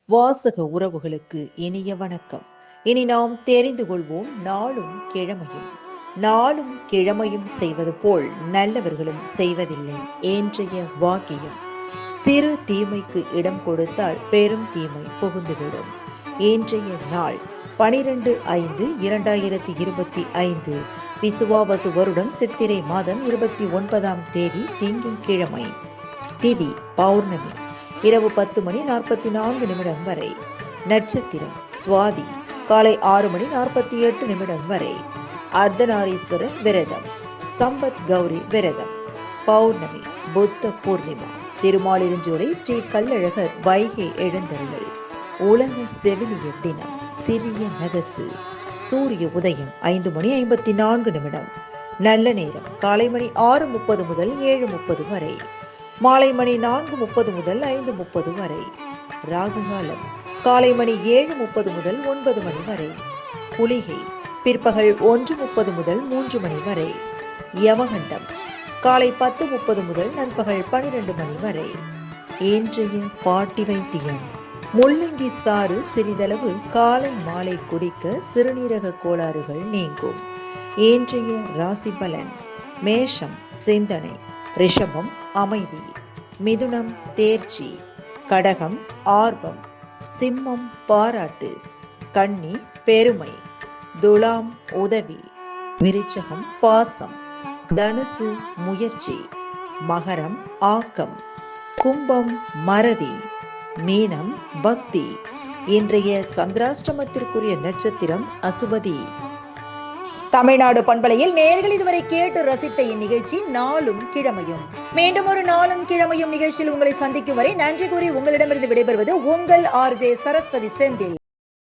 வாசக உறவுகளுக்கு இனிய வணக்கம். இனி நாம் தெரிந்து கொள்வோம் நாளும் கிழமையும். நாளும் கிழமையும் செய்வது போல் நல்லவர்களும் செய்வதில்லை இன்றைய வாக்கியம். சிறு தீமைக்கு இடம் கொடுத்தால் பெரும் தீமை புகுந்துவிடும். இன்றைய நாள் 12/5/2025 விசுவாவசு வருடம் சித்திரை மாதம் 29ஆம் தேதி திங்கட்கிழமை. திதி பௌர்ணமி. இரவு 10:44 வரை. நட்சத்திரம் சுவாதி. காலை 6:48 வரை. அர்த்தநாரீஸ்வரர் விரதம். சம்பத் கௌரி விரதம். பௌர்ணமி புத்த பூர்ணிமா. திருமாலிருஞ்சோலை ஸ்ரீ கள்ளழகர் வைகை எழுந்தருளல். உலக செவிலிய தினம். சிறிய நகசு. சூரிய உதயம் 5:54. நல்ல நேரம் காலை மணி 6:30 முதல் 7:30 வரை. மாலை மணி 4:30 முதல் 5:30 வரை. ராகுகாலம் காலை மணி 7:30 முதல் 9 மணி வரை. குளிகை பிற்பகல் 1:30 முதல் 3 மணி வரை. யமகண்டம் காலை 10:30 முதல் நண்பகல் 12 மணி வரை. இன்றைய பாட்டி வைத்தியம். முள்ளங்கி சாறு சிறிதளவு காலை மாலை குடிக்க சிறுநீரக கோளாறுகள் நீங்கும். இன்றைய ராசி பலன். மேஷம் சிந்தனை. ரிஷபம் அமைதி. மிதுனம் தேர்ச்சி. கடகம் ஆர்வம். சிம்மம் பாராட்டு. கன்னி பெருமை. துலாம் உதவி. விருச்சகம் பாசம். தனுசு முயற்சி. மகரம் ஆக்கம். கும்பம் மறதி. மீனம் பக்தி. இன்றைய சந்திராஷ்டமத்திற்குரிய நட்சத்திரம் அசுபதி. தமிழ்நாடு பண்பலையில் நேயர்கள் இதுவரை கேட்டு ரசித்த இந்நிகழ்ச்சி நாளும் கிழமையும். மீண்டும் ஒரு நாளும் கிழமையும் நிகழ்ச்சியில் உங்களை சந்திக்கும் வரை நன்றி கூறி உங்களிடமிருந்து விடைபெறுவது உங்கள் RJ சரஸ்வதி செந்தில்.